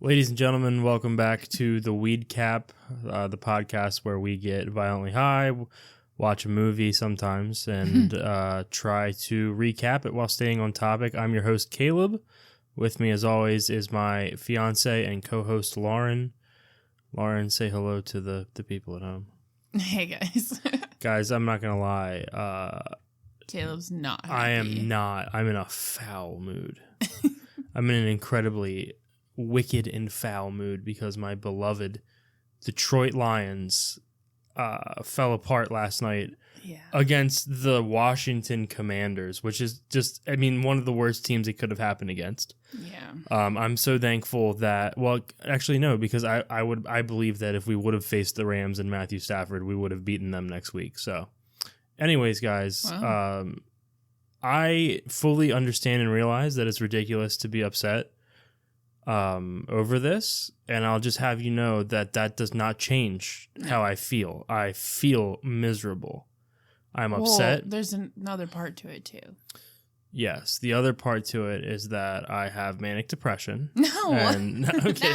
Ladies and gentlemen, welcome back to the Weed Cap, the podcast where we get violently high, watch a movie sometimes, and try to recap it while staying on topic. I'm your host, Caleb. With me, as always, is my fiance and co-host, Lauren. Lauren, say hello to the people at home. Hey, guys. Guys, I'm not going to lie. Caleb's not happy. I am not. I'm in a foul mood. I'm in an incredibly wicked and foul mood because my beloved Detroit Lions fell apart last night against the Washington Commanders, which is just, I mean, one of the worst teams it could have happened against. Yeah. I'm so thankful that, well, actually no, because I believe that if we would have faced the Rams and Matthew Stafford, we would have beaten them next week. So anyways, guys, wow. I fully understand and realize that it's ridiculous to be upset over this, and I'll just have you know that does not change how I feel. I feel miserable. I'm upset. There's another part to it too. Yes, the other part to it is that I have manic depression. No, okay.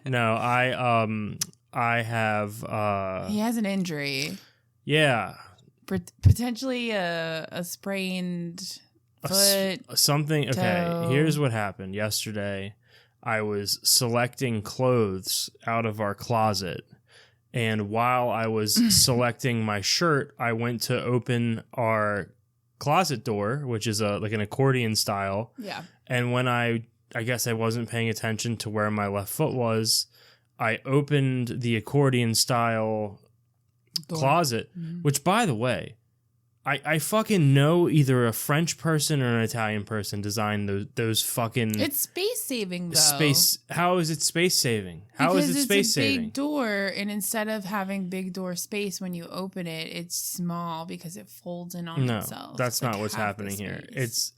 No, I have. He has an injury. Yeah. Potentially a sprained foot. Something. Toe. Okay, here's what happened yesterday. I was selecting clothes out of our closet, and while I was selecting my shirt, I went to open our closet door, which is like an accordion style. Yeah. And when I guess I wasn't paying attention to where my left foot was, I opened the accordion style closet, which, by the way, I fucking know either a French person or an Italian person designed those fucking... It's space saving, though. How is it space saving? How is it space saving? It's a big door, and instead of having big door space when you open it, it's small because it folds in on itself. No, that's not what's happening here.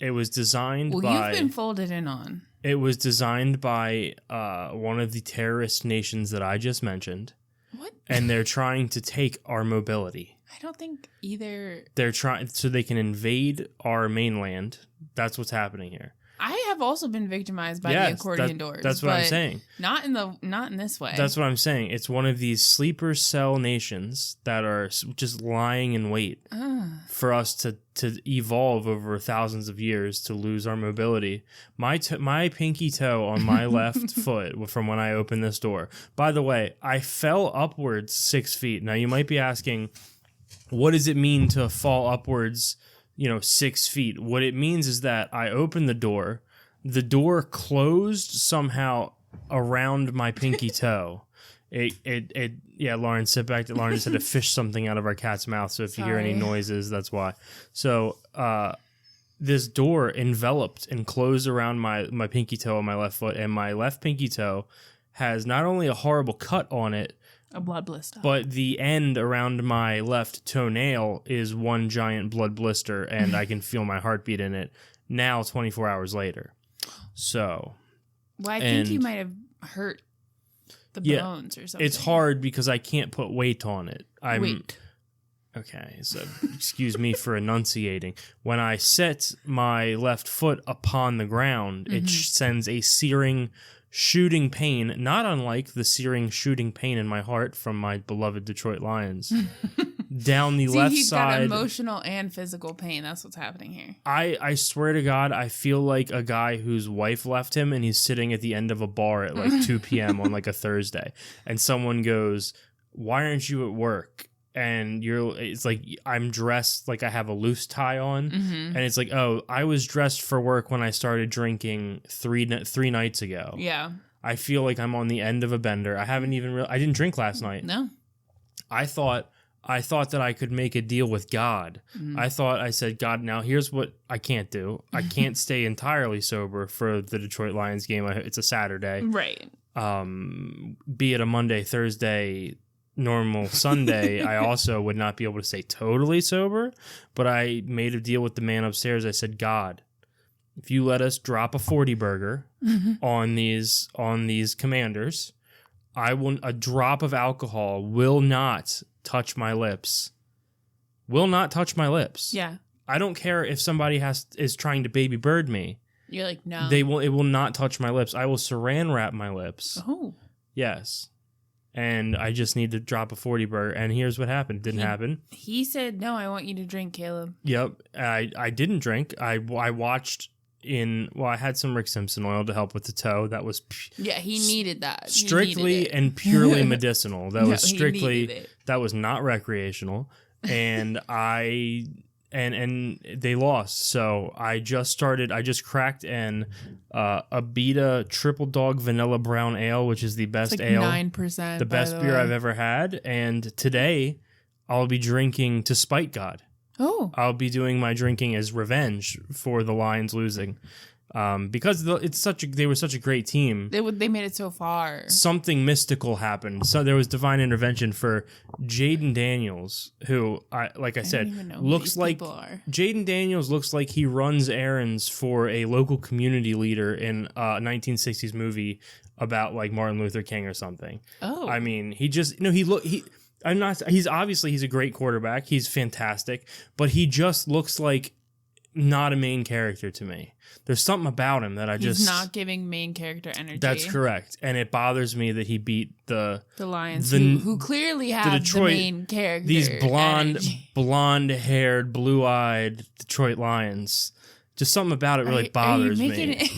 It was designed by... Well, you've been folded in on. It was designed by one of the terrorist nations that I just mentioned. What? And they're trying to take our mobility. I don't think either. They're trying so they can invade our mainland. That's what's happening here. I have also been victimized by the accordion doors. That's what I'm saying. Not in this way. That's what I'm saying. It's one of these sleeper cell nations that are just lying in wait for us to evolve over thousands of years to lose our mobility. My pinky toe on my left foot from when I opened this door. By the way, I fell upwards 6 feet. Now you might be asking, what does it mean to fall upwards 6 feet? What it means is that I opened the door closed somehow around my pinky toe. Lauren, sit back. Lauren just had to fish something out of our cat's mouth, so if you hear any noises, that's why. So this door enveloped and closed around my pinky toe on my left foot, and my left pinky toe has not only a horrible cut on it, a blood blister, but the end around my left toenail is one giant blood blister, and I can feel my heartbeat in it now 24 hours later. So, well, I think you might have hurt the bones or something. It's hard because I can't put weight on it. Weight. Okay, so excuse me for enunciating. When I set my left foot upon the ground, it sends a searing shooting pain, not unlike the searing shooting pain in my heart from my beloved Detroit Lions, down the left he's side. He's got emotional and physical pain. That's what's happening here. I swear to God, I feel like a guy whose wife left him and he's sitting at the end of a bar at like 2 p.m. on like a Thursday. And someone goes, "Why aren't you at work?" And it's like, I'm dressed like I have a loose tie on. And it's like, oh, I was dressed for work when I started drinking three nights ago. Yeah. I feel like I'm on the end of a bender. I haven't even I didn't drink last night. No. I thought that I could make a deal with God. I said, God, now here's what I can't do. I can't stay entirely sober for the Detroit Lions game. It's a Saturday. Right. Be it a Monday, Thursday, normal Sunday, I also would not be able to stay totally sober, but I made a deal with the man upstairs. I said, God, if you let us drop a 40 burger on these Commanders, a drop of alcohol will not touch my lips. Will not touch my lips. Yeah. I don't care if somebody is trying to baby bird me. You're like, no. It will not touch my lips. I will saran wrap my lips. Oh. Yes. And I just need to drop a 40 burger. And here's what happened. Didn't happen. He said, no, I want you to drink, Caleb. Yep. I didn't drink. I watched I had some Rick Simpson oil to help with the toe. That was he needed that. Strictly and purely medicinal. That was strictly, that was not recreational. And and they lost. So I just cracked an Abita Triple Dog Vanilla Brown Ale, which is the best ale. 9%. The best beer I've ever had. And today I'll be drinking to spite God. Oh. I'll be doing my drinking as revenge for the Lions losing. Because they were such a great team. They made it so far. Something mystical happened. So there was divine intervention for Jaden Daniels, who looks like Jaden Daniels looks like he runs errands for a local community leader in a 1960s movie about like Martin Luther King or something. Oh. I mean, he's a great quarterback. He's fantastic, but he just looks like not a main character to me. There's something about him that he's not giving main character energy. That's correct. And it bothers me that he beat the Lions, who clearly have the main character. These blonde-haired, blue-eyed Detroit Lions. Just something about it really bothers me.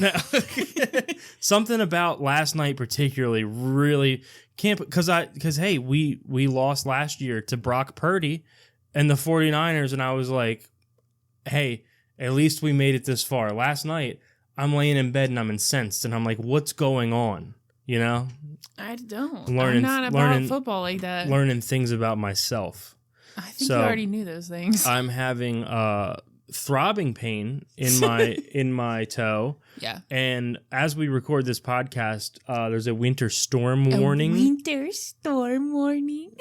Something about last night particularly really can't, because hey, we lost last year to Brock Purdy and the 49ers, and I was like, hey, at least we made it this far. Last night, I'm laying in bed and I'm incensed, and I'm like, what's going on? You know? I don't. I'm not about football like that. Learning things about myself. I think you already knew those things. I'm having throbbing pain in my toe. Yeah. And as we record this podcast, there's a winter storm warning. Winter storm warning.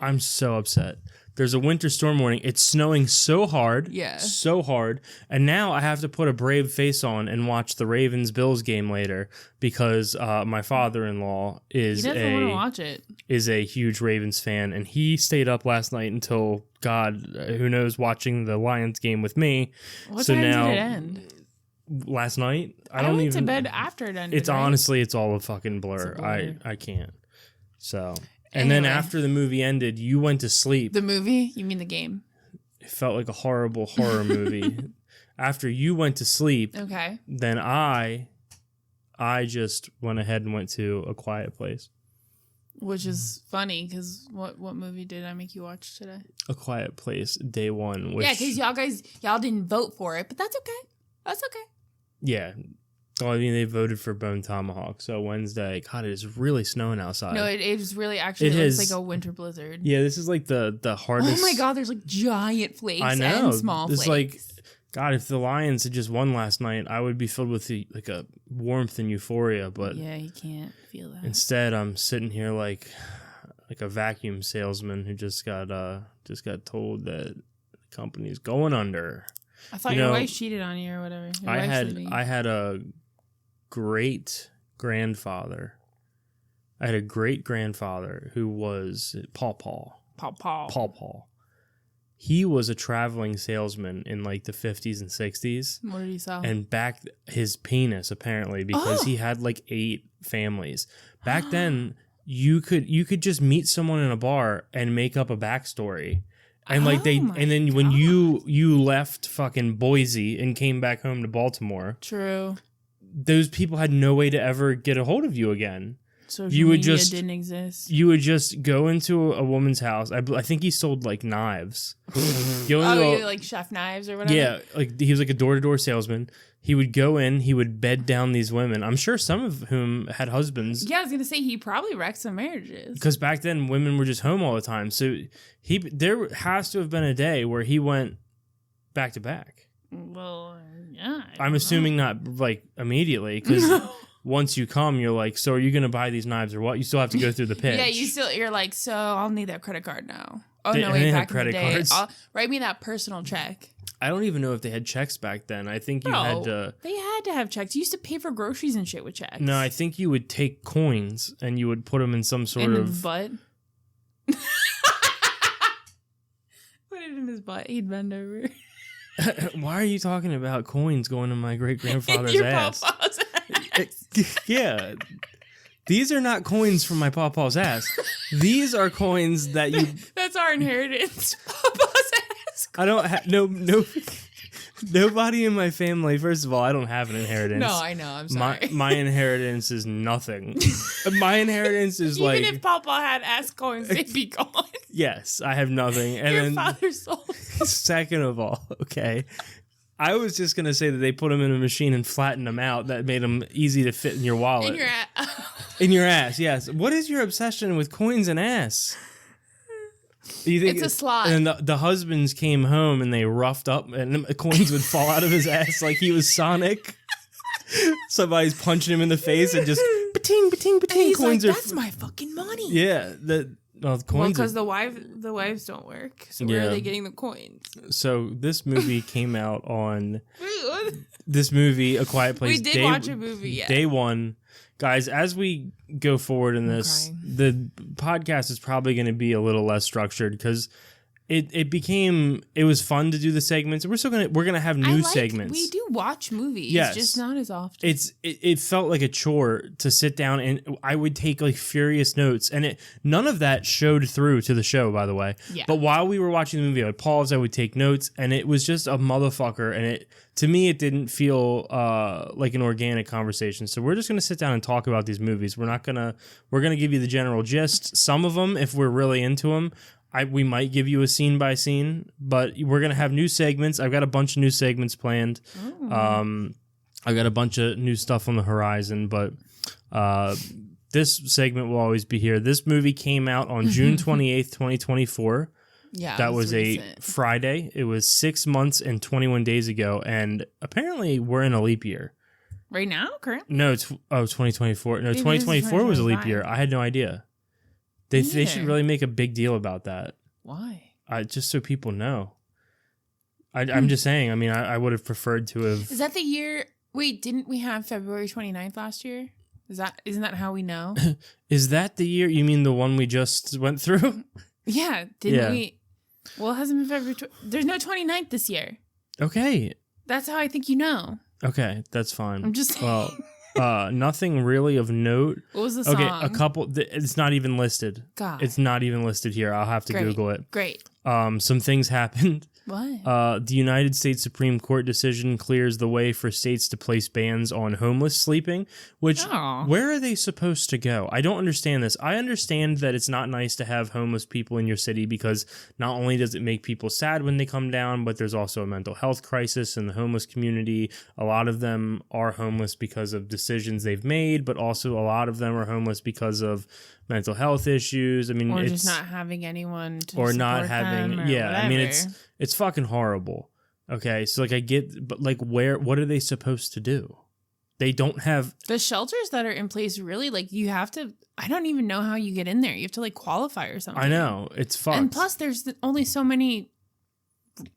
I'm so upset. There's a winter storm warning. It's snowing so hard. Yeah. So hard. And now I have to put a brave face on and watch the Ravens-Bills game later because my father-in-law is want to watch it. Is a huge Ravens fan. And he stayed up last night until, God, who knows, watching the Lions game with me. What time did it end? Last night? I went to bed after it ended. Honestly, it's all a fucking blur. I can't. So... And then after the movie ended, you went to sleep. The movie? You mean the game? It felt like a horrible horror movie. After you went to sleep, okay, then I just went ahead and went to A Quiet Place. Which is funny, because what movie did I make you watch today? A Quiet Place, day one. Yeah, because y'all didn't vote for it, but that's okay. That's okay. Yeah. Well, I mean, they voted for Bone Tomahawk, so Wednesday. God, it is really snowing outside. No, it is really actually looks like a winter blizzard. Yeah, this is like the hardest. Oh my God, there's like giant flakes I know. And small flakes. Like, God, if the Lions had just won last night, I would be filled with like a warmth and euphoria. But yeah, you can't feel that. Instead, I'm sitting here like a vacuum salesman who just got told that the company's going under. I thought your wife cheated on you or whatever. I had a great grandfather. I had a great grandfather who was PawPaw. PawPaw. He was a traveling salesman in like the 50s and 60s. What did he sell? And back his penis apparently because he had like 8 families. Back then, you could just meet someone in a bar and make up a backstory. And like when you left fucking Boise and came back home to Baltimore. True. Those people had no way to ever get a hold of you again. Social media didn't exist. You would just go into a woman's house. I think he sold like knives. Like chef knives or whatever? Yeah, like he was like a door-to-door salesman. He would go in, he would bed down these women. I'm sure some of whom had husbands. Yeah, I was going to say he probably wrecked some marriages. Because back then women were just home all the time. So there has to have been a day where he went back to back. Well, yeah. I'm assuming not like immediately because once you come, you're like, so are you going to buy these knives or what? You still have to go through the pitch. Yeah, you're like, so I'll need that credit card now. Oh, no, wait, back in the day. Write me that personal check. I don't even know if they had checks back then. I think you had to... They had to have checks. You used to pay for groceries and shit with checks. No, I think you would take coins and you would put them in some sort of... In his butt? Put it in his butt. He'd bend over. Why are you talking about coins going to my great grandfather's ass? PawPaw's ass. Yeah. These are not coins from my PawPaw's ass. These are coins that you. That's our inheritance. PawPaw's ass. I don't have no. Nobody in my family. First of all, I don't have an inheritance. No, I know. I'm sorry. My inheritance is nothing. My inheritance is Even like. if PawPaw had ass coins, they'd be gone. Yes, I have nothing. And Your then, father's soul. second of all, okay. I was just gonna say that they put them in a machine and flattened them out. That made them easy to fit in your wallet. In your ass. In your ass, yes. What is your obsession with coins and ass? You think It's a slot. And the husbands came home and they roughed up, and the coins would fall out of his ass like he was Sonic. Somebody's punching him in the face and just ba-ting, ba-ting, ba-ting. He's coins like, are that's my fucking money. yeah. The coins Because the wives don't work. So where Yeah. are they getting the coins? So this movie came out on this movie, A Quiet Place. We did watch a movie. Yeah. Day one. Guys, as we go forward in this, the podcast is probably going to be a little less structured because it was fun to do the segments. We're gonna have new segments. We do watch movies, Yes. just not as often. It felt like a chore to sit down, and I would take like furious notes, and none of that showed through to the show, by the way. Yeah. But while we were watching the movie, I would pause, I would take notes, and it was just a motherfucker, and to me it didn't feel like an organic conversation. So we're just gonna sit down and talk about these movies. We're gonna give you the general gist. Some of them, if we're really into them, we might give you a scene by scene, but we're going to have new segments. I've got a bunch of new segments planned. I've got a bunch of new stuff on the horizon, but this segment will always be here. This movie came out on June 28th, 2024. Yeah. That was recent. a Friday. It was 6 months and 21 days ago, and apparently we're in a leap year. Right now? Currently? No, it's 2024. No, Maybe 2024 was a leap 2025. year. I had no idea. They should really make a big deal about that. Why? Just so people know. I'm just saying. I mean, I would have preferred to have. Is that the year? Wait, didn't we have February 29th last year? Isn't that how we know? Is that the year? You mean the one we just went through? Yeah. Didn't we? Well, it hasn't been February. There's no 29th this year. Okay. That's how I think you know. Okay, that's fine. I'm just saying. Well, nothing really of note. What was the song? Okay, a couple. It's not even listed. God. It's not even listed here. I'll have to Google it. Great. Some things happened. What? The United States Supreme Court decision clears the way for states to place bans on homeless sleeping, which, where are they supposed to go? I don't understand this. I understand that it's not nice to have homeless people in your city because not only does it make people sad when they come down, but there's also a mental health crisis in the homeless community. A lot of them are homeless because of decisions they've made, but also a lot of them are homeless because of mental health issues. I mean, or it's just not having anyone to or support not having them or yeah. I mean, whatever. it's fucking horrible. Okay, so like I get, but like what are they supposed to do? They don't have the shelters that are in place. Really, like you have to. I don't even know how you get in there. You have to like qualify or something. I know it's fucked. And plus, there's only so many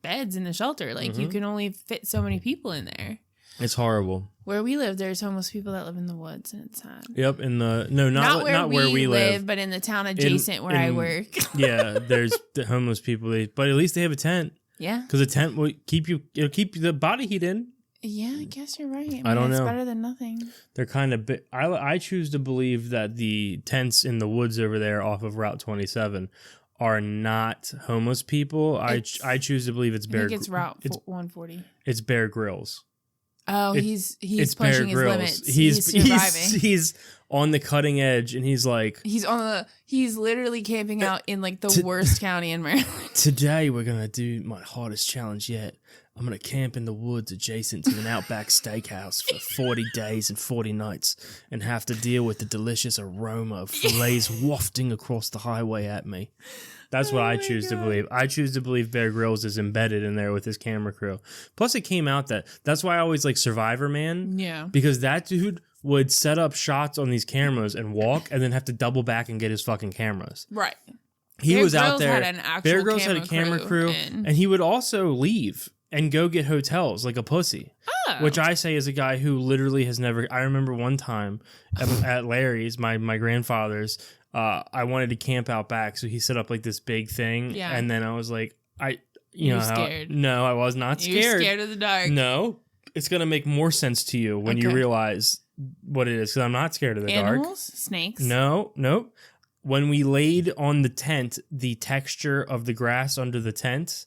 beds in the shelter. Like you can only fit so many people in there. It's horrible. Where we live, there's homeless people that live in the woods, and it's sad. Yep, not where we live, but in the town adjacent where I work. Yeah, there's the homeless people. But at least they have a tent. Yeah, because a tent will it'll keep the body heat in. Yeah, I guess you're right. I don't know. It's better than nothing. They're kind of I choose to believe that the tents in the woods over there off of Route 27 are not homeless people. I choose to believe it's Bear. I think it's Route 140. It's Bear Grylls. Oh, he's pushing his limits. He's surviving. He's on the cutting edge, and he's like he's literally camping out in like the worst county in Maryland. Today we're gonna do my hardest challenge yet. I'm gonna camp in the woods adjacent to an Outback Steakhouse for 40 days and 40 nights, and have to deal with the delicious aroma of fillets wafting across the highway at me. That's what I choose to believe. I choose to believe Bear Grylls is embedded in there with his camera crew. Plus, it came out that's why I always like Survivor Man. Yeah. Because that dude would set up shots on these cameras and walk and then have to double back and get his fucking cameras. Right. He was out Grylls there. Had an actual Bear Grylls had a camera crew. And he would also leave and go get hotels like a pussy. Oh. Which I say is a guy who literally has never... I remember one time at Larry's, my grandfather's, I wanted to camp out back, so he set up like this big thing, and then I was like, you know scared. No, I was not scared. You're scared of the dark. No, it's gonna make more sense to you when you realize what it is. Because I'm not scared of the dark. Animals, snakes. No, nope. When we laid on the tent, the texture of the grass under the tent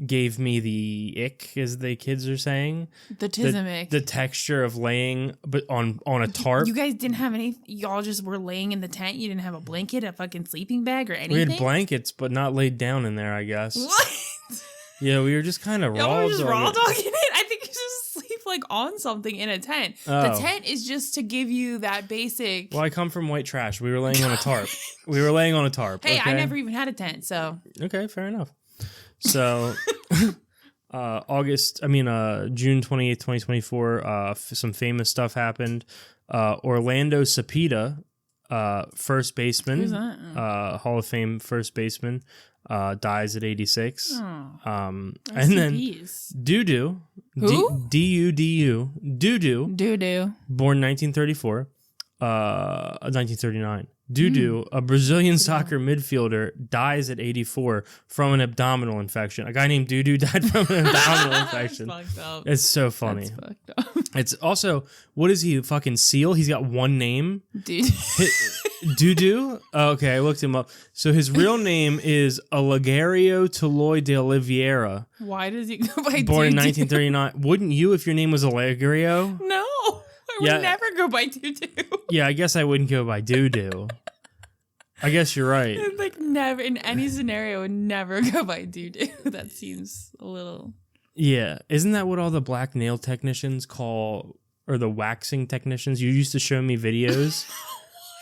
gave me the ick, as the kids are saying. The tismic. The texture of laying on a tarp. You guys didn't have any. Y'all just were laying in the tent. You didn't have a blanket, a fucking sleeping bag, or anything. We had blankets, but not laid down in there, I guess. What? Yeah, we were just kind of raw. Y'all were just raw dogging it. I think you just sleep like on something in a tent. Oh. The tent is just to give you that basic. Well, I come from white trash. We were laying on a tarp. We were laying on a tarp. Hey, okay? I never even had a tent, so. Okay, fair enough. So, June 28th, 2024, some famous stuff happened. Orlando Cepeda, first baseman, Who's that? Hall of Fame first baseman, dies at 86. Oh, and then Dudu, who? D-U-D-U, Dudu, born 1934, 1939. Dudu, a Brazilian soccer midfielder, dies at 84 from an abdominal infection. A guy named Dudu died from an abdominal infection. That's fucked up. It's so funny. That's fucked up. It's also, what is he, a fucking seal? He's got one name. Dudu? Okay, I looked him up. So his real name is Olegario Toloi de Oliveira. Why does he go by Born in Dudu? 1939. Wouldn't you if your name was Olegario? No. I would never go by Dudu. Yeah, I guess I wouldn't go by Dudu. I guess you're right. Like never in any scenario would never go by Dudu. That seems a little. Yeah, isn't that what all the black nail technicians call, or the waxing technicians? You used to show me videos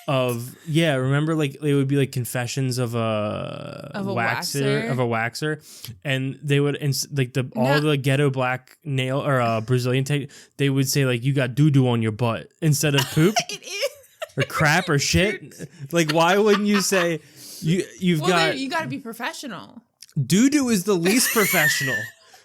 of remember, like it would be like confessions of a waxer, and they would all the ghetto black nail or Brazilian they would say like, you got doo-doo on your butt instead of poop. It is. Or crap or shit. Like, why wouldn't you say you got to be professional. Doo-doo is the least professional.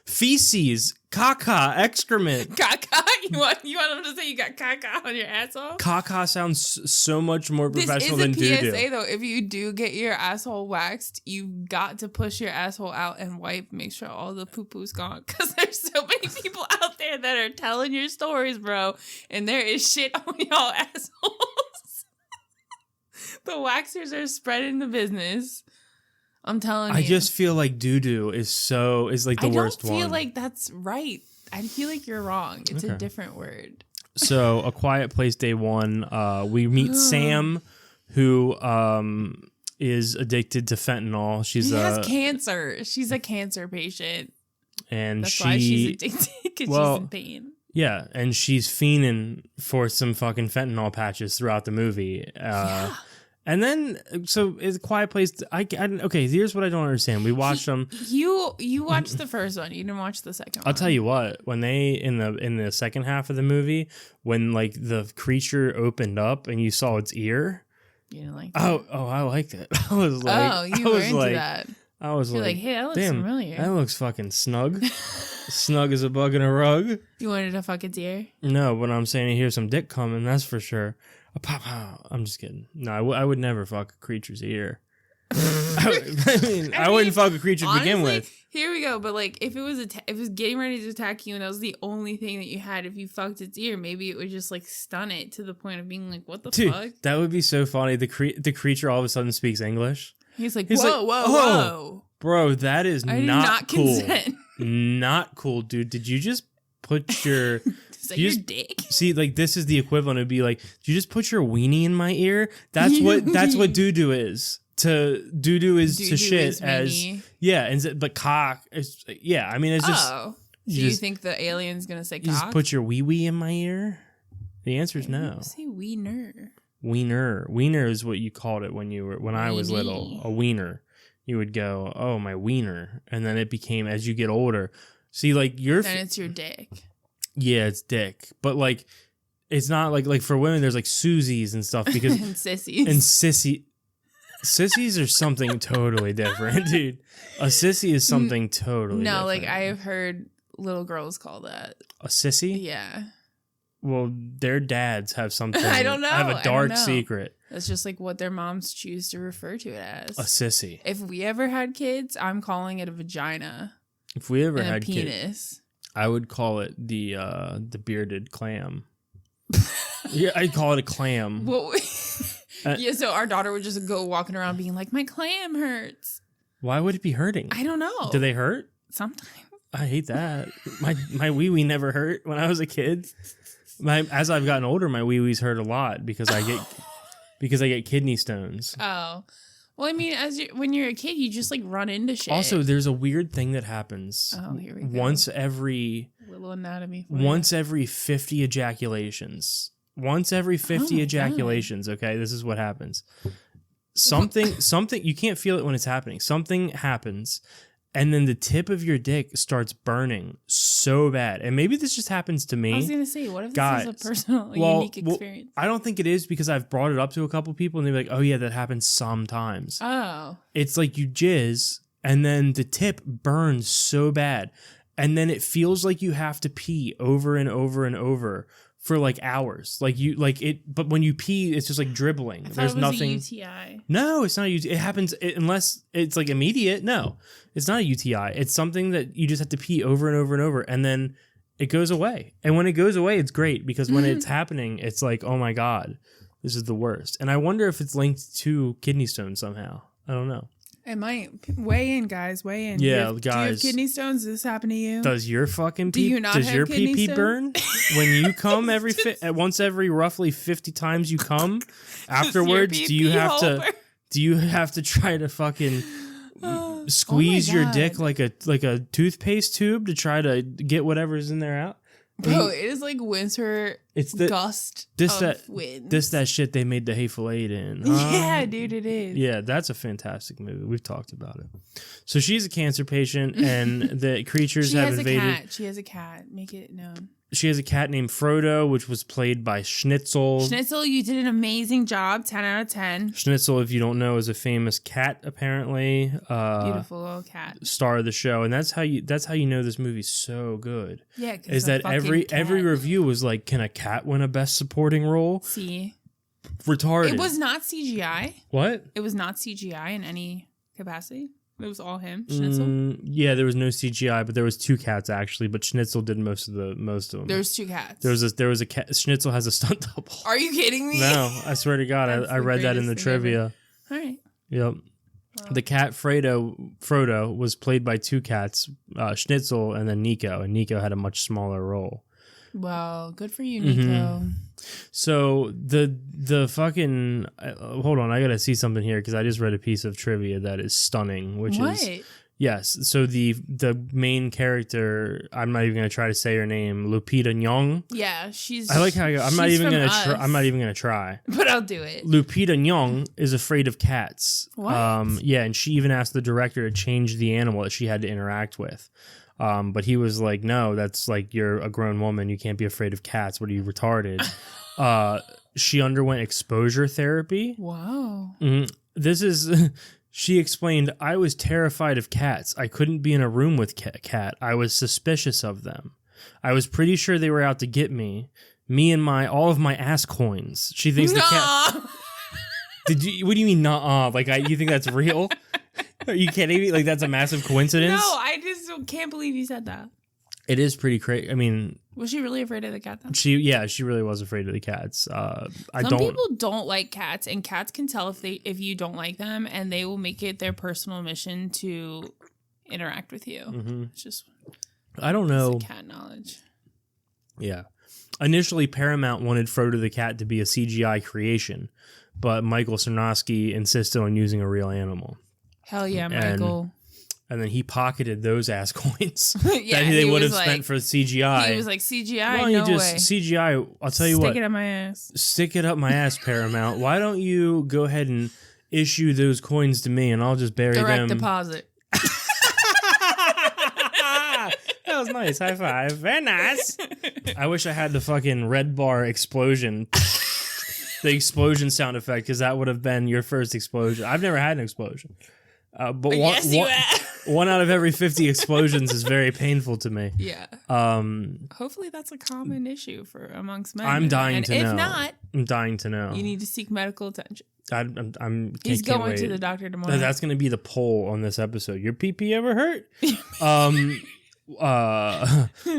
Feces, caca, excrement. Caca? You want them to say you got caca on your asshole? Caca sounds so much more professional than This is a doo-doo. PSA though. If you do get your asshole waxed, you've got to push your asshole out and wipe. Make sure all the poo-poo's gone. Because there's so many people out there that are telling your stories, bro. And there is shit on y'all assholes. The waxers are spreading the business. I'm telling you. I just feel like doo-doo is like the worst one. I don't feel like that's right. I feel like you're wrong. It's a different word. So, A Quiet Place Day 1, we meet Sam, who is addicted to fentanyl. She has cancer. She's a cancer patient. And that's why she's addicted, because she's in pain. Yeah, and she's fiending for some fucking fentanyl patches throughout the movie. And then, so it's a Quiet Place. Okay, here's what I don't understand. We watched them. You watched the first one. You didn't watch the second one. I'll tell you what. When they in the second half of the movie, when like the creature opened up and you saw its ear, you didn't like that. Oh, I liked it. I was like, you were into that. I was You're like, hey, that looks familiar. That looks fucking snug. Snug as a bug in a rug. You wanted to fuck its ear? No, but I'm saying, here's some dick coming. That's for sure. I'm just kidding. No, I would never fuck a creature's ear. I wouldn't fuck a creature to begin with. Here we go. But like, if it was getting ready to attack you, and that was the only thing that you had, if you fucked its ear, maybe it would just like stun it to the point of being like, "What the fuck?" That would be so funny. The creature all of a sudden speaks English. He's like, whoa, bro, that is not cool. Consent. Not cool, dude. Did you just put your Is that your dick? See, like this is the equivalent. It'd be like, did you just put your weenie in my ear? That's what doo-doo is. Doo-doo is to shit as but cock is I mean, it's just. Oh, so you think the alien's gonna say cock? You just put your wee-wee in my ear? The answer is no. Say wiener. Wiener is what you called it when I was little. A wiener. You would go, oh, my wiener. And then it became, as you get older. See, like, then it's your dick. Yeah, it's dick. But, like, it's not like for women, there's, like, Susies and stuff. Because and sissies. And sissies are something totally different, dude. A sissy is something totally different. No, like, I have heard little girls call that. A sissy? Yeah. Well, their dads have something. I don't know. Have a dark secret. That's just like what their moms choose to refer to it as. A sissy. If we ever had kids, I'm calling it a vagina. If we ever and had a penis. Kids, I would call it the bearded clam. Yeah, I'd call it a clam. Well, yeah, so our daughter would just go walking around being like, my clam hurts. Why would it be hurting? I don't know. Do they hurt? Sometimes. I hate that. My wee-wee never hurt when I was a kid. As I've gotten older, my wee-wees hurt a lot because I get kidney stones. Oh. Well, I mean, when you're a kid, you just like run into shit. Also, there's a weird thing that happens. Oh, here we go. Once every little anatomy. Every 50 ejaculations. Once every 50 ejaculations, okay? This is what happens. Something you can't feel it when it's happening. Something happens. And then the tip of your dick starts burning so bad. And maybe this just happens to me. I was going to say, what if this is a personal, unique experience? I don't think it is because I've brought it up to a couple people and they're like, oh yeah, that happens sometimes. Oh. It's like you jizz and then the tip burns so bad. And then it feels like you have to pee over and over and over for like hours. But when you pee, it's just like dribbling. There's nothing. A UTI. No, it's not a UTI. It happens unless it's like immediate. No, it's not a UTI. It's something that you just have to pee over and over and over, and then it goes away. And when it goes away, it's great because when it's happening, it's like, oh my God, this is the worst. And I wonder if it's linked to kidney stones somehow. I don't know. It might. Weigh in, guys. Weigh in. Yeah, guys. Do you have kidney stones? Does this happen to you? Does your fucking pee? Does your pee burn when you come once every roughly 50 times you come? Afterwards, do you have to try to fucking squeeze your dick like a toothpaste tube to try to get whatever's in there out? Bro, it is like winter gust of wind. That shit they made the Hateful Eight in. Yeah, dude, it is. Yeah, that's a fantastic movie. We've talked about it. So she's a cancer patient, and the creatures have invaded. She has a cat. Make it known. She has a cat named Frodo, which was played by Schnitzel. Schnitzel, you did an amazing job. 10 out of 10. Schnitzel, if you don't know, is a famous cat, apparently. Beautiful little cat. Star of the show. And that's how you know this movie's so good. Yeah, is that every review was like, can a cat win a best supporting role? See. Retarded. It was not CGI. What? It was not CGI in any capacity. It was all him, Schnitzel. Yeah, there was no CGI, but there was two cats actually. But Schnitzel did most of them. There's two cats. There was a cat. Schnitzel has a stunt double. Are you kidding me? No, I swear to God, I read that in the trivia. All right. Yep. Wow. The cat Frodo was played by two cats, Schnitzel and then Nico, and Nico had a much smaller role. Well, good for you, Nico. Mm-hmm. So the fucking hold on, I gotta see something here because I just read a piece of trivia that is stunning. Which is yes. So the main character, I'm not even gonna try to say her name, Lupita Nyong. Yeah, she's. I like how I'm not even gonna try. But I'll do it. Lupita Nyong is afraid of cats. What? Yeah, and she even asked the director to change the animal that she had to interact with. But he was like, no, that's like, you're a grown woman. You can't be afraid of cats. What are you, retarded? She underwent exposure therapy. Wow. Mm-hmm. She explained, I was terrified of cats. I couldn't be in a room with cat. I was suspicious of them. I was pretty sure they were out to get me. Me and all of my ass coins. She thinks the cat. What do you mean, nah? Like, you think that's real? Are you kidding me? Like, that's a massive coincidence? No, I just can't believe you said that. It is pretty crazy. I mean... Was she really afraid of the cat, though? She really was afraid of the cats. Some people don't like cats, and cats can tell if you don't like them, and they will make it their personal mission to interact with you. Mm-hmm. It's just... I don't know. Cat knowledge. Yeah. Initially, Paramount wanted Frodo the cat to be a CGI creation, but Michael Sarnowski insisted on using a real animal. Hell yeah, Michael. And then he pocketed those ass coins that they would have spent for CGI. He was like, CGI, no way. CGI, I'll tell you what. Stick it up my ass. Stick it up my ass, Paramount. Why don't you go ahead and issue those coins to me and I'll just bury them. Direct deposit. That was nice. High five. Very nice. I wish I had the fucking red bar explosion. The explosion sound effect, because that would have been your first explosion. I've never had an explosion. But yes, you have. 1 out of every 50 explosions is very painful to me. Yeah. Hopefully that's a common issue for amongst men. I'm dying to know. If not, I'm dying to know. you need to seek medical attention. He's going to the doctor tomorrow. That's going to be the poll on this episode. Your pee ever hurt?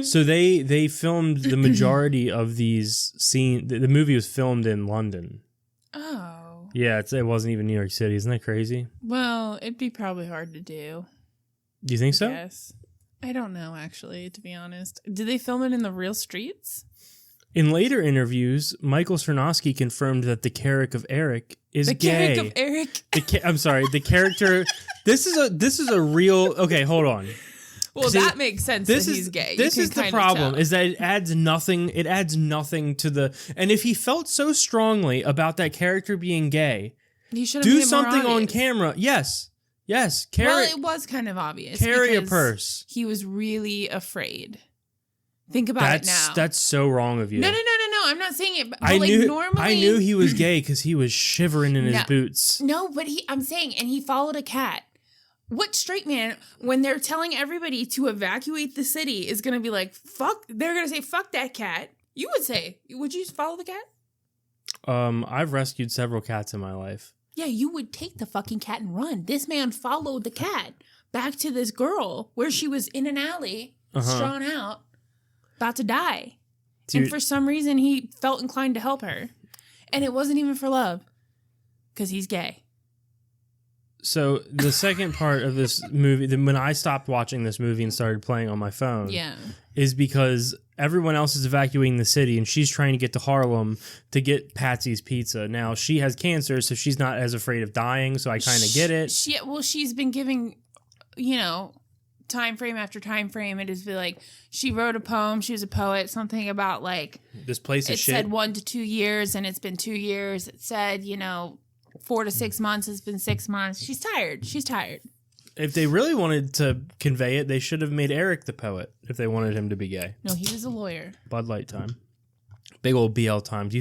So they filmed the majority of these scenes. The movie was filmed in London. Oh. Yeah, it wasn't even New York City. Isn't that crazy? Well, it'd be probably hard to do. Do you think so? Yes. I don't know, actually, to be honest. Did they film it in the real streets? In later interviews, Michael Cernovsky confirmed that the character of Eric is gay. The character of Eric? I'm sorry, the character... This is a real... Okay, hold on. Well, see, that makes sense that he's gay. This is the problem, is that it adds nothing to the... And if he felt so strongly about that character being gay, he should do something on camera. Yes. Well, it was kind of obvious. Carry a purse. He was really afraid. Think about it now. That's so wrong of you. No. I'm not saying it. But I knew he was gay because he was shivering in his boots. No, but I'm saying, and he followed a cat. What straight man, when they're telling everybody to evacuate the city, is going to be like, fuck, they're going to say, fuck that cat. You would say, would you follow the cat? I've rescued several cats in my life. Yeah, you would take the fucking cat and run. This man followed the cat back to this girl where she was in an alley, strung out, about to die. Dude. And for some reason, he felt inclined to help her. And it wasn't even for love. Because he's gay. So the second part of this movie, when I stopped watching this movie and started playing on my phone, is because everyone else is evacuating the city and she's trying to get to Harlem to get Patsy's Pizza. Now, she has cancer, so she's not as afraid of dying, so I kind of get it. She's been giving, time frame after time frame. It is like she wrote a poem. She was a poet. Something about like this place is shit. It said 1 to 2 years, and it's been 2 years. It said 4 to 6 months. It's been 6 months. She's tired. If they really wanted to convey it, they should have made Eric the poet. If they wanted him to be gay. No, he was a lawyer. Bud Light time. Big old BL time. Do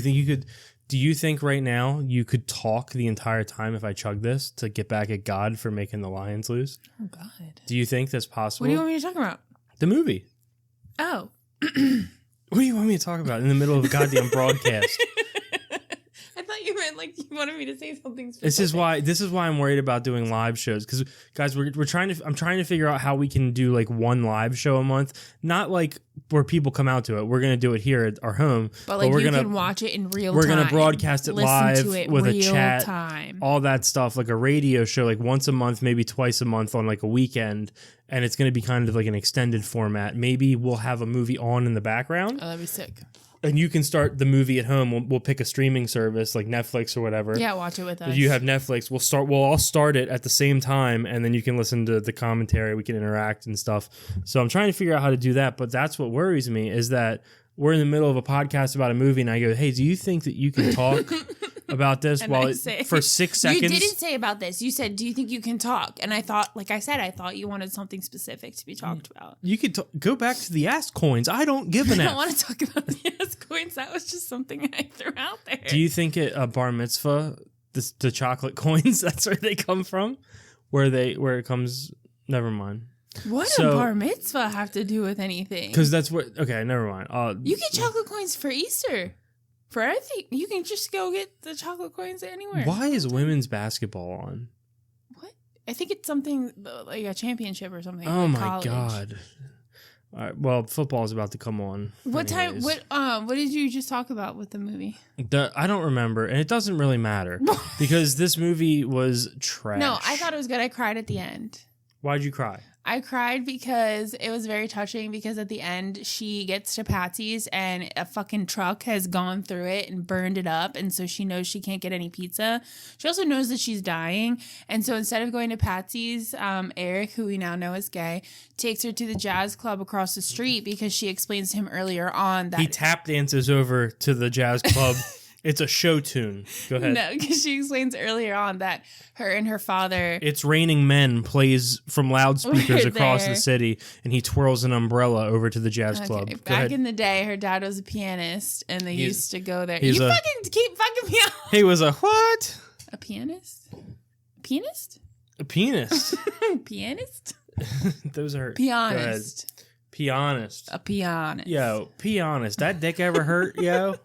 you think right now you could talk the entire time if I chug this to get back at God for making the Lions lose? Oh, God. Do you think that's possible? What do you want me to talk about? The movie. Oh. What do you want me to talk about in the middle of a goddamn broadcast? I thought you meant like you wanted me to say something specific. This is why I'm worried about doing live shows, because guys, I'm trying to figure out how we can do like one live show a month, not like where people come out to it. We're gonna do it here at our home, but like you can watch it in real time. We're gonna broadcast it live with a chat, time. All that stuff, like a radio show, like once a month, maybe twice a month on like a weekend. And it's going to be kind of like an extended format. Maybe we'll have a movie on in the background. Oh, that'd be sick. And you can start the movie at home. We'll pick a streaming service like Netflix or whatever. Yeah, watch it with us. If you have Netflix, we'll all start it at the same time, and then you can listen to the commentary. We can interact and stuff. So I'm trying to figure out how to do that. But that's what worries me, is that we're in the middle of a podcast about a movie, and I go, "Hey, do you think that you can talk about this for 6 seconds?" You didn't say about this. You said, "Do you think you can talk?" And I thought, like I said, I thought you wanted something specific to be talked about. You could go back to the ass coins. I don't give an F. I don't want to talk about the ass coins. That was just something I threw out there. Do you think at a bar mitzvah, the chocolate coins, that's where they come from? Where it comes? Never mind. What does a bar mitzvah have to do with anything? Because that's what... Okay, never mind. You get chocolate coins for Easter. For everything. You can just go get the chocolate coins anywhere. Why is women's basketball on? What? I think it's something like a championship or something. Oh, like my college. God. All right, well, football is about to come on. What time? What did you just talk about with the movie? I don't remember, and it doesn't really matter because this movie was trash. No, I thought it was good. I cried at the end. Why'd you cry? I cried because it was very touching, because at the end she gets to Patsy's and a fucking truck has gone through it and burned it up, and so she knows she can't get any pizza. She also knows that she's dying, and so instead of going to Patsy's, Eric, who we now know is gay, takes her to the jazz club across the street because she explains to him earlier on that he tap dances over to the jazz club. It's a show tune. Go ahead. No, because she explains earlier on that her and her father... It's Raining Men plays from loudspeakers across the city, and he twirls an umbrella over to the jazz club. Back in the day, her dad was a pianist, and they used to go there. You fucking keep fucking me up. He was a what? A pianist? Pianist? A pianist. Pianist? Those are... Be honest. Be honest. Be honest. Yo, be honest. That dick ever hurt, yo?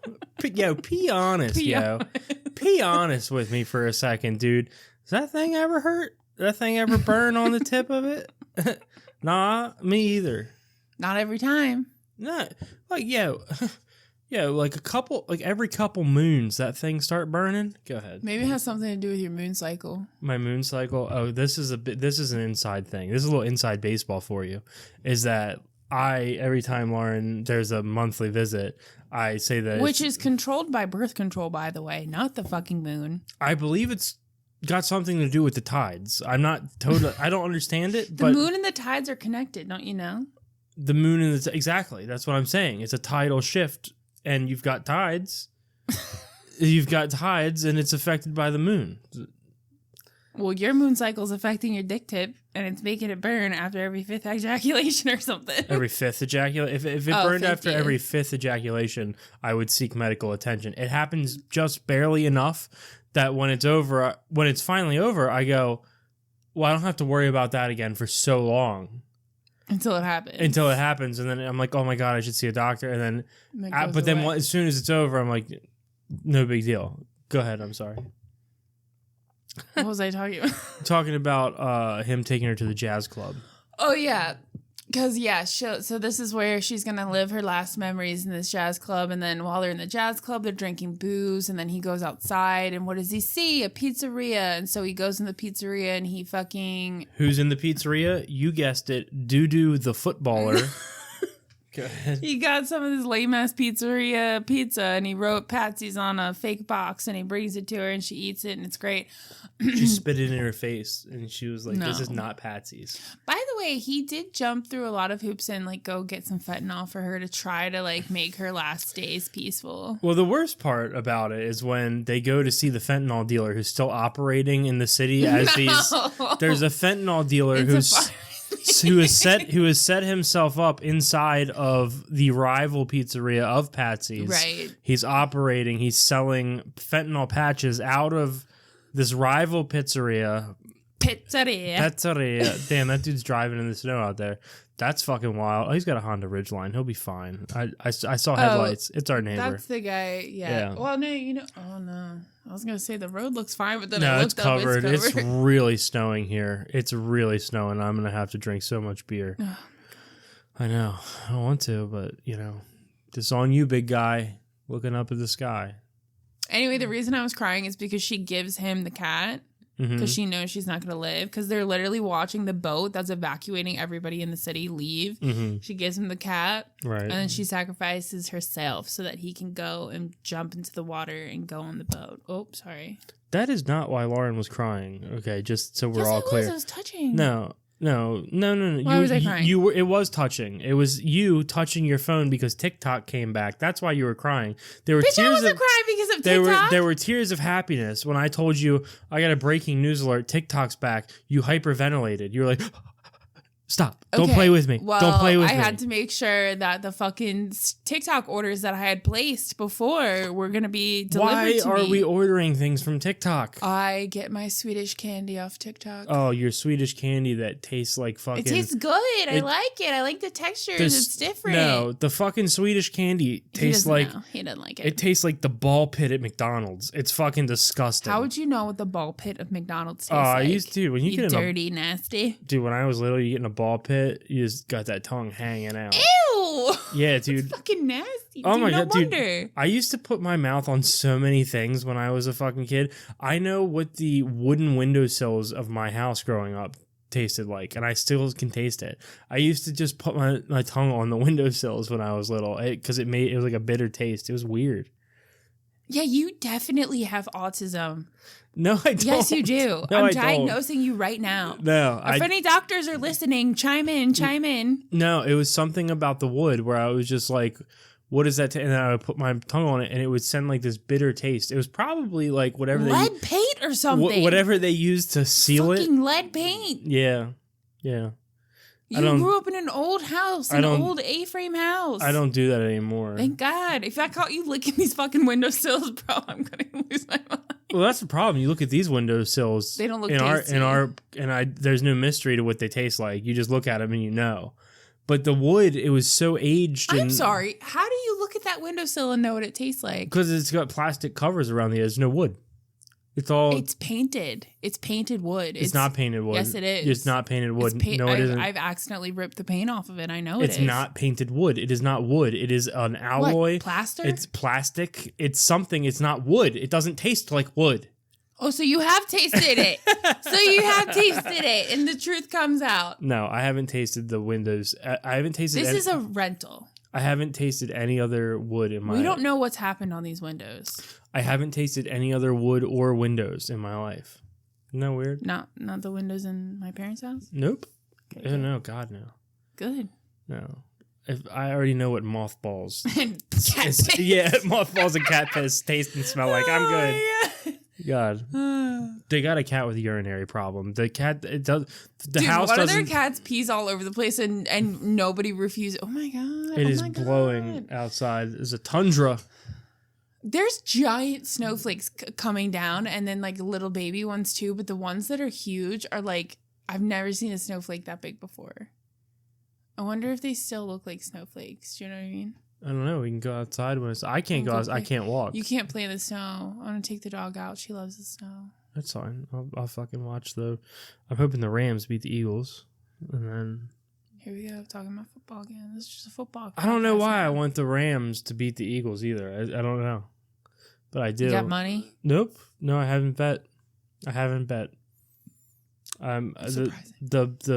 Yo, be honest, yo. Be honest with me for a second, dude. Does that thing ever hurt? That thing ever burn on the tip of it? Nah, me either. Not every time. No, like, yo, like every couple moons, that thing start burning. Go ahead. Maybe it has something to do with your moon cycle. My moon cycle. Oh, this is an inside thing. This is a little inside baseball for you. Is that every time Lauren, there's a monthly visit, I say that, which is controlled by birth control, by the way, not the fucking moon. I believe it's got something to do with the tides. I'm not totally. I don't understand it. The moon and the tides are connected, don't you know? The moon and exactly. That's what I'm saying. It's a tidal shift, and you've got tides. You've got tides, and it's affected by the moon. Well, your moon cycle is affecting your dick tip, and it's making it burn after every 5th ejaculation or something. Every 5th ejaculation? If it burned after every 5th ejaculation, I would seek medical attention. It happens just barely enough that when it's over, when it's finally over, I go, well, I don't have to worry about that again for so long. Until it happens. And then I'm like, oh my God, I should see a doctor. And then, but then as soon as it's over, I'm like, no big deal. Go ahead. I'm sorry. What was I talking about? Talking about him taking her to the jazz club. Oh, yeah. Because, so this is where she's going to live her last memories in this jazz club. And then while they're in the jazz club, they're drinking booze. And then he goes outside. And what does he see? A pizzeria. And so he goes in the pizzeria and he fucking... Who's in the pizzeria? You guessed it. Dudu the footballer. Go ahead. He got some of this lame-ass pizzeria pizza. And he wrote Patsy's on a fake box. And he brings it to her and she eats it. And it's great. She spit it in her face. And she was like, no. This is not Patsy's. By the way, he did jump through a lot of hoops and like go get some fentanyl for her to try to like make her last days peaceful. Well, the worst part about it is when they go to see the fentanyl dealer who's still operating in the city as there's a fentanyl dealer who has set himself up inside of the rival pizzeria of Patsy's. Right. He's operating. He's selling fentanyl patches out of this rival pizzeria. Damn, that dude's driving in the snow out there. That's fucking wild. Oh, he's got a Honda Ridgeline. He'll be fine. I saw headlights. It's our neighbor. That's the guy. Yeah. Well, no, oh no. I was gonna say the road looks fine, but then no, I looked it's covered. up. It's covered. It's really snowing here. It's really snowing. I'm gonna have to drink so much beer. I know. I don't want to, but this is on you, big guy, looking up at the sky. Anyway, the reason I was crying is because she gives him the cat because she knows she's not going to live because they're literally watching the boat that's evacuating everybody in the city leave. She gives him the cat, right, and then she sacrifices herself so that he can go and jump into the water and go on the boat. Oh, sorry. That is not why Lauren was crying. Okay, just so we're all clear. It was touching. No. Why was I crying? It was touching. It was you touching your phone because TikTok came back. That's why you were crying. There were I wasn't crying because of TikTok. There were tears of happiness when I told you I got a breaking news alert. TikTok's back. You hyperventilated. You were like, stop. Don't play with me. Well, Don't play with me. I had to make sure that the fucking TikTok orders that I had placed before were going to be delivered to me. Why are we ordering things from TikTok? I get my Swedish candy off TikTok. Oh, your Swedish candy that tastes like fucking... It tastes good. I like it. I like the textures. It's different. No, the fucking Swedish candy tastes like... He doesn't like it. It tastes like the ball pit at McDonald's. It's fucking disgusting. How would you know what the ball pit of McDonald's tastes like? I used to. When you get dirty, nasty. Dude, when I was little, you get in a ball pit, you just got that tongue hanging out. Ew! Yeah, dude. That's fucking nasty. Oh my God, dude. Wonder. I used to put my mouth on so many things when I was a fucking kid. I know what the wooden windowsills of my house growing up tasted like, and I still can taste it. I used to just put my tongue on the windowsills when I was little because it was like a bitter taste. It was weird. Yeah, you definitely have autism. No, I don't. Yes, you do. No, I'm diagnosing you right now. No. If any doctors are listening, chime in. No, it was something about the wood where I was just like, what is that? And then I would put my tongue on it and it would send like this bitter taste. It was probably like whatever lead paint or something. Whatever they used to seal it. Fucking lead paint. Yeah. You grew up in an old house, an old A-frame house. I don't do that anymore. Thank God. If I caught you licking these fucking windowsills, bro, I'm going to lose my mind. Well, that's the problem. You look at these windowsills. They don't look tasty. There's no mystery to what they taste like. You just look at them and you know. But the wood, it was so aged. I'm sorry. How do you look at that windowsill and know what it tastes like? Because it's got plastic covers around the edge. There's no wood. It's painted. It's painted wood. It's not painted wood. Yes, it is. It's not painted wood. No, it isn't. I've accidentally ripped the paint off of it. I know it is. It's not painted wood. It is not wood. It is an alloy. What, plaster? It's plastic. It's something. It's not wood. It doesn't taste like wood. Oh, so you have tasted it. And the truth comes out. No, I haven't tasted the windows. I haven't tasted. This is a rental. I haven't tasted any other wood in my life. We don't know what's happened on these windows. I haven't tasted any other wood or windows in my life. Isn't that weird? Not the windows in my parents' house? Nope. Okay, Oh, no. God, no. Good. No. I already know what mothballs. And cat piss. Yeah, mothballs and cat piss taste and smell like. I'm good. God, they got a cat with a urinary problem. The cat, it does. The house one doesn't. of their cats pees all over the place, and nobody refuses. Oh my god! It is blowing outside. There's a tundra. There's giant snowflakes coming down, and then like little baby ones too. But the ones that are huge are like I've never seen a snowflake that big before. I wonder if they still look like snowflakes. Do you know what I mean? I don't know. We can go outside when it's. I can't go outside. I can't walk. You can't play in the snow. I want to take the dog out. She loves the snow. That's fine. I'll fucking watch the. I'm hoping the Rams beat the Eagles, and then. Here we go, talking about football again. This is just a football. I don't know why I want the Rams to beat the Eagles either. I don't know, but I do. You got money? Nope. No, I haven't bet. The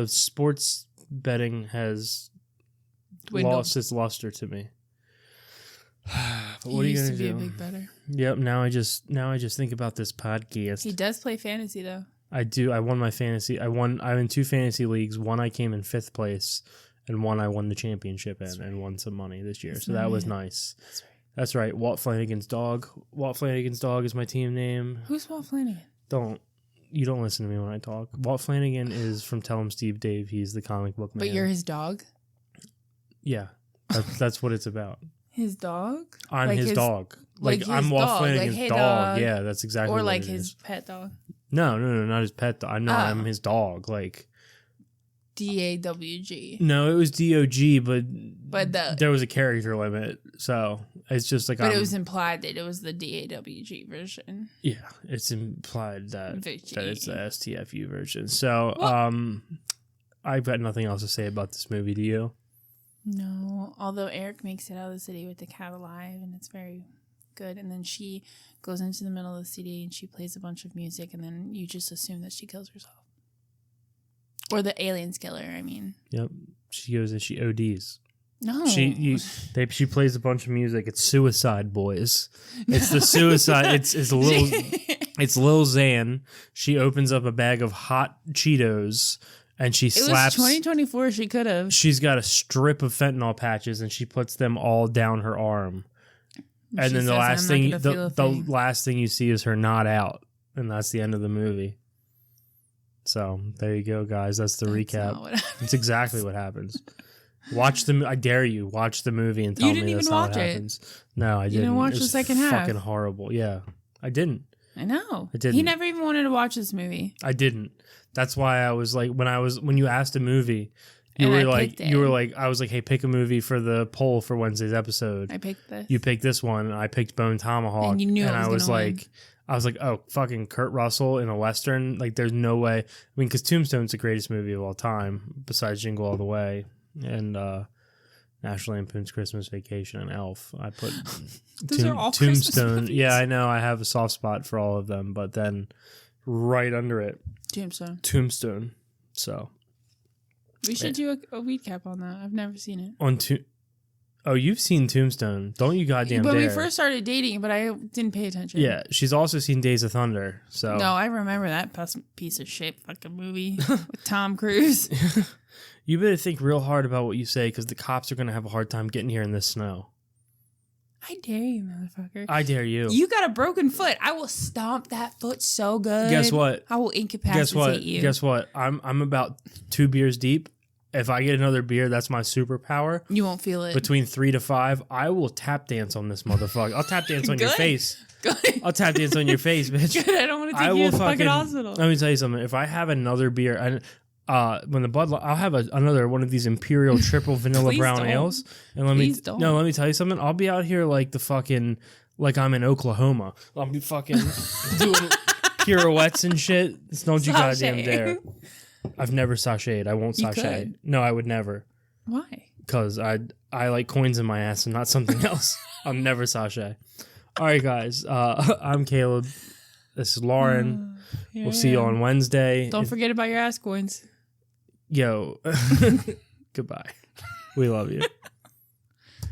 sports betting has lost its luster to me. But what are you gonna do? He used to be a big better. Yep. Now I just think about this podcast. He does play fantasy though. I do. I won my fantasy. I'm in 2 fantasy leagues. One I came in 5th place, and one I won the championship in and won some money this year. So that was nice. That's right. Walt Flanagan's dog. Walt Flanagan's dog is my team name. Who's Walt Flanagan? You don't listen to me when I talk. Walt Flanagan is from Tell 'em Steve Dave. He's the comic book man. But you're his dog? Yeah. That's what it's about. His dog? I'm like his dog. Like I'm Walt Flanagan's like, hey, dog. Yeah, that's exactly what it is. Or like his pet dog. No, not his pet dog. No, I'm his dog. Like DAWG. No, it was DOG, but there was a character limit, so it's just like. But it was implied that it was the DAWG version. Yeah, it's implied that it's the STFU version. So, I've got nothing else to say about this movie. Do you? No, although Eric makes it out of the city with the cat alive, and it's very good. And then she goes into the middle of the city and she plays a bunch of music, and then you just assume that she kills herself. Or the aliens kill her, I mean. Yep. She goes and she ODs. No. She plays a bunch of music. It's Suicide Boys. It's the suicide. it's Lil Xan. She opens up a bag of hot Cheetos. And she slaps. It was 2024. She could have. She's got a strip of fentanyl patches, and she puts them all down her arm. And then the last thing you see is her not out, and that's the end of the movie. So there you go, guys. That's the recap. It's exactly what happens. I dare you. Watch the movie and tell me that's not what happens. No, I didn't. You didn't watch the second half. Fucking horrible. Yeah, I didn't. I know. I didn't. He never even wanted to watch this movie. I didn't. That's why I was like, when you asked a movie, I was like, hey, pick a movie for the poll for Wednesday's episode. I picked this. You picked this one, and I picked Bone Tomahawk. And you knew I was like, oh, fucking Kurt Russell in a Western. Like, there's no way. I mean, because Tombstone's the greatest movie of all time, besides Jingle All the Way and National Lampoon's Christmas Vacation and Elf. I put Those are all Tombstone. Christmas Yeah, I know. I have a soft spot for all of them, but then right under it, Tombstone. So we should do a recap on that. I've never seen it. Oh, you've seen Tombstone. Don't you goddamn dare. But we first started dating, but I didn't pay attention. Yeah, she's also seen Days of Thunder. So no, I remember that piece of shit fucking movie with Tom Cruise. You better think real hard about what you say, because the cops are going to have a hard time getting here in this snow. I dare you, motherfucker. I dare you. You got a broken foot. I will stomp that foot so good. Guess what? I will incapacitate you. Guess what? I'm about 2 beers deep, if I get another beer, that's my superpower. You won't feel it. Between 3 to 5, I will tap dance on this motherfucker. I'll tap dance on your face. Good. I'll tap dance on your face, bitch. Good. I don't want to take you to the fucking hospital. Let me tell you something. If I have another beer, when the Bud Light, I'll have another one of these Imperial Triple Vanilla Brown Ales. And let me tell you something. I'll be out here like I'm in Oklahoma. I'll be fucking doing pirouettes and shit. Don't you goddamn dare. I've never sashayed. I won't sashay. No, I would never. Why? Because I like coins in my ass and not something else. I'll never sashay. All right, guys. I'm Caleb. This is Lauren. We'll see you on Wednesday. Don't forget about your ass coins. Yo. Goodbye. We love you.